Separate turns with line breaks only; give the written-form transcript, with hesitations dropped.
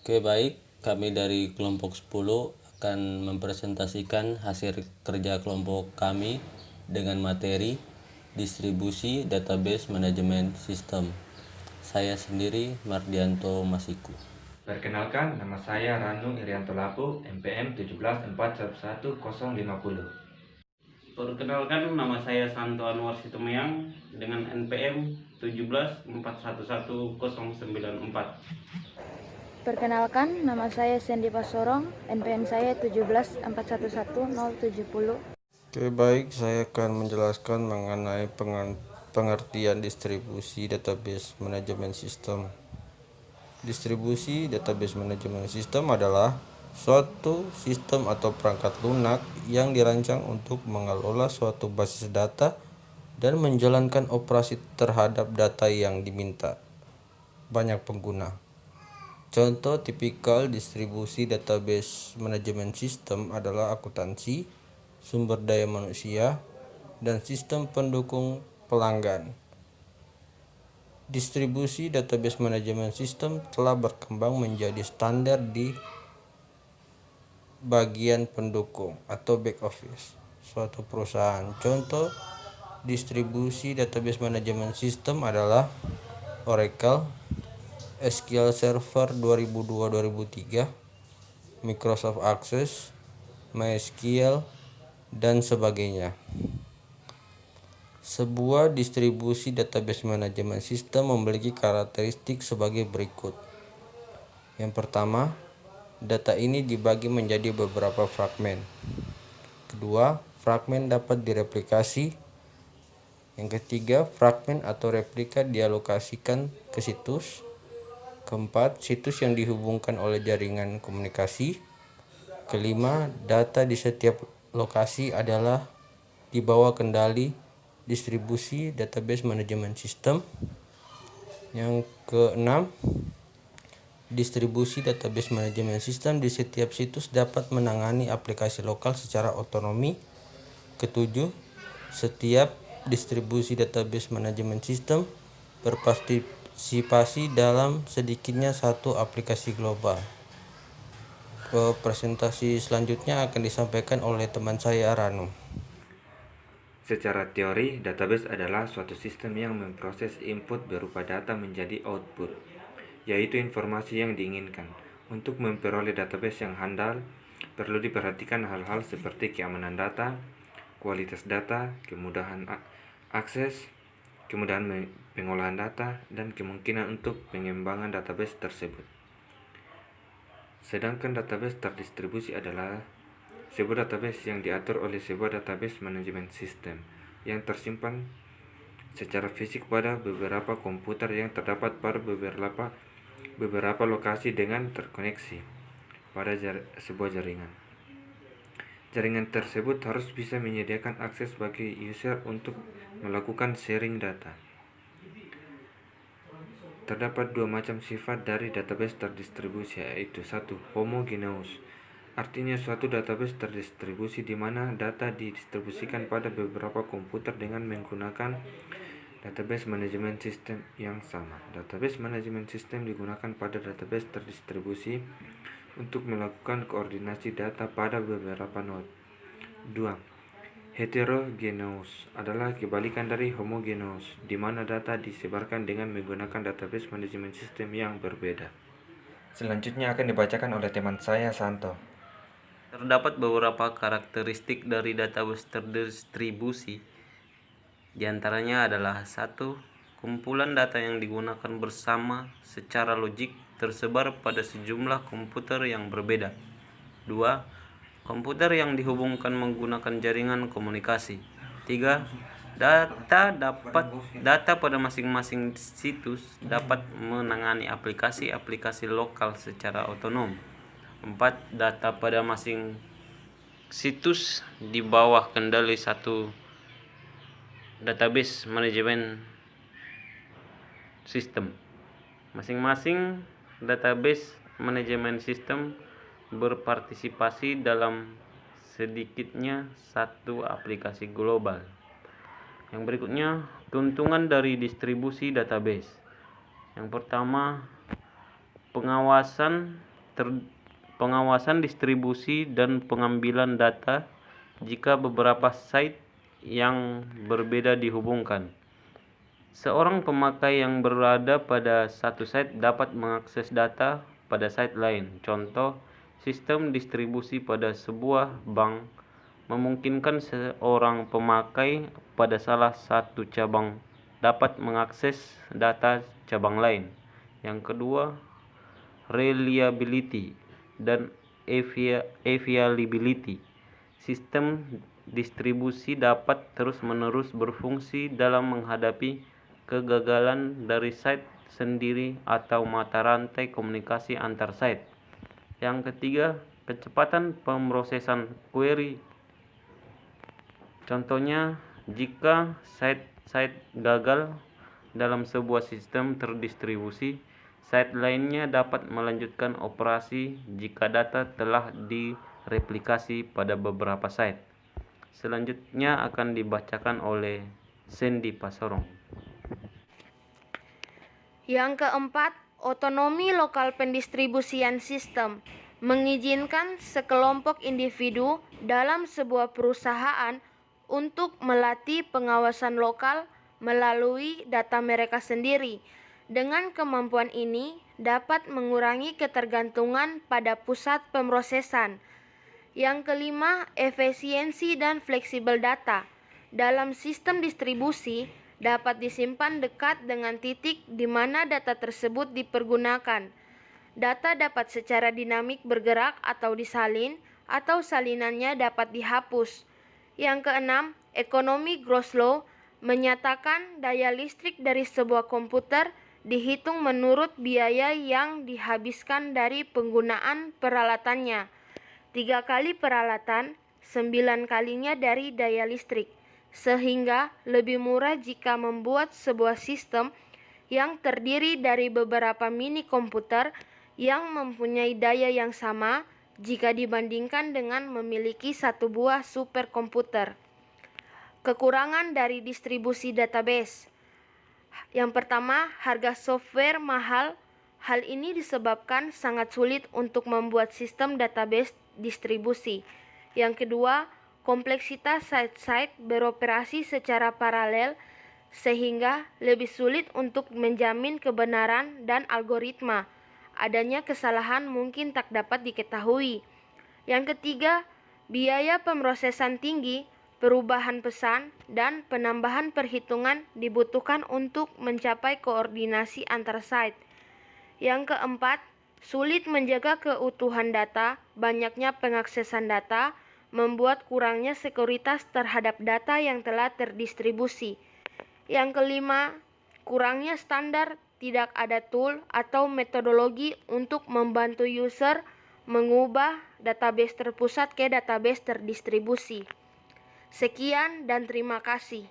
Oke, baik, kami dari kelompok 10 akan mempresentasikan hasil kerja kelompok kami dengan materi distribusi database manajemen sistem. Saya sendiri Mardianto Masiku.
Perkenalkan, nama saya Ranu Irianto Lapu, NPM 17411050.
Perkenalkan, nama saya Santo Anwar Situmeyang dengan NPM 17411094.
Perkenalkan, nama saya Sandy Pasorong, NPM saya 174111070.
Oke, baik, saya akan menjelaskan mengenai pengertian distribusi database manajemen sistem. Distribusi database manajemen sistem adalah suatu sistem atau perangkat lunak yang dirancang untuk mengelola suatu basis data dan menjalankan operasi terhadap data yang diminta banyak pengguna. Contoh tipikal distribusi database manajemen sistem adalah akuntansi, sumber daya manusia, dan sistem pendukung pelanggan. Distribusi database manajemen sistem telah berkembang menjadi standar di bagian pendukung atau back office suatu perusahaan. Contoh distribusi database manajemen sistem adalah Oracle, SQL Server 2002-2003, Microsoft Access, MySQL, dan sebagainya. Sebuah distribusi database manajemen sistem memiliki karakteristik sebagai berikut. Yang pertama, data ini dibagi menjadi beberapa fragmen. Kedua, fragmen dapat direplikasi. Yang ketiga, fragmen atau replika dialokasikan ke situs. Keempat, situs yang dihubungkan oleh jaringan komunikasi. Kelima, data di setiap lokasi adalah di bawah kendali distribusi database manajemen sistem. Yang keenam, distribusi database manajemen sistem di setiap situs dapat menangani aplikasi lokal secara otonomi. Ketujuh, setiap distribusi database manajemen sistem berpartisipasi dalam sedikitnya satu aplikasi global. Presentasi selanjutnya akan disampaikan oleh teman saya Ranu.
Secara teori, database adalah suatu sistem yang memproses input berupa data menjadi output, yaitu informasi yang diinginkan. Untuk memperoleh database yang handal, perlu diperhatikan hal-hal seperti keamanan data, kualitas data, kemudahan akses, kemudahan pengolahan data, dan kemungkinan untuk pengembangan database tersebut. Sedangkan database terdistribusi adalah sebuah database yang diatur oleh sebuah database manajemen sistem yang tersimpan secara fisik pada beberapa komputer yang terdapat pada beberapa lokasi dengan terkoneksi pada sebuah jaringan. Jaringan tersebut harus bisa menyediakan akses bagi user untuk melakukan sharing data. Terdapat dua macam sifat dari database terdistribusi, yaitu satu, homogeneous. Artinya suatu database terdistribusi di mana data didistribusikan pada beberapa komputer dengan menggunakan database manajemen sistem yang sama. Database manajemen sistem digunakan pada database terdistribusi untuk melakukan koordinasi data pada beberapa node. 2. Heterogeneous adalah kebalikan dari homogeneous, di mana data disebarkan dengan menggunakan database manajemen sistem yang berbeda. Selanjutnya akan dibacakan oleh teman saya Santo.
Terdapat beberapa karakteristik dari database terdistribusi. Di antaranya adalah 1. Kumpulan data yang digunakan bersama secara logik tersebar pada sejumlah komputer yang berbeda. 2. Komputer yang dihubungkan menggunakan jaringan komunikasi. 3. Data pada masing-masing situs dapat menangani aplikasi-aplikasi lokal secara otonom. 4. Data pada masing situs di bawah kendali satu database manajemen sistem. Masing-masing database manajemen sistem berpartisipasi dalam sedikitnya satu aplikasi global. Yang berikutnya, keuntungan dari distribusi database. Yang pertama, pengawasan pengawasan distribusi dan pengambilan data jika beberapa site yang berbeda dihubungkan. Seorang pemakai yang berada pada satu site dapat mengakses data pada site lain. Contoh, sistem distribusi pada sebuah bank memungkinkan seorang pemakai pada salah satu cabang dapat mengakses data cabang lain. Yang kedua, reliability dan availability. Sistem distribusi dapat terus-menerus berfungsi dalam menghadapi kegagalan dari site sendiri atau mata rantai komunikasi antar site. Yang ketiga, kecepatan pemrosesan query. Contohnya, jika site gagal dalam sebuah sistem terdistribusi, site lainnya dapat melanjutkan operasi jika data telah direplikasi pada beberapa site. Selanjutnya akan dibacakan oleh Sandy Pasorong.
Yang keempat, otonomi lokal pendistribusian sistem mengizinkan sekelompok individu dalam sebuah perusahaan untuk melatih pengawasan lokal melalui data mereka sendiri. Dengan kemampuan ini dapat mengurangi ketergantungan pada pusat pemrosesan. Yang kelima, efisiensi dan fleksibel data. Dalam sistem distribusi dapat disimpan dekat dengan titik di mana data tersebut dipergunakan. Data dapat secara dinamik bergerak atau disalin, atau salinannya dapat dihapus. Yang keenam, ekonomi gross law menyatakan daya listrik dari sebuah komputer dihitung menurut biaya yang dihabiskan dari penggunaan peralatannya. 3 kali peralatan, 9 kalinya dari daya listrik, sehingga lebih murah jika membuat sebuah sistem yang terdiri dari beberapa mini komputer yang mempunyai daya yang sama jika dibandingkan dengan memiliki satu buah superkomputer. Kekurangan dari distribusi database. Yang pertama, harga software mahal. Hal ini disebabkan sangat sulit untuk membuat sistem database distribusi. Yang kedua, kompleksitas site-site beroperasi secara paralel sehingga lebih sulit untuk menjamin kebenaran dan algoritma. Adanya kesalahan mungkin tak dapat diketahui. Yang ketiga, biaya pemrosesan tinggi, perubahan pesan, dan penambahan perhitungan dibutuhkan untuk mencapai koordinasi antar site. Yang keempat, sulit menjaga keutuhan data. Banyaknya pengaksesan data membuat kurangnya sekuritas terhadap data yang telah terdistribusi. Yang kelima, kurangnya standar. Tidak ada tool atau metodologi untuk membantu user mengubah database terpusat ke database terdistribusi. Sekian dan terima kasih.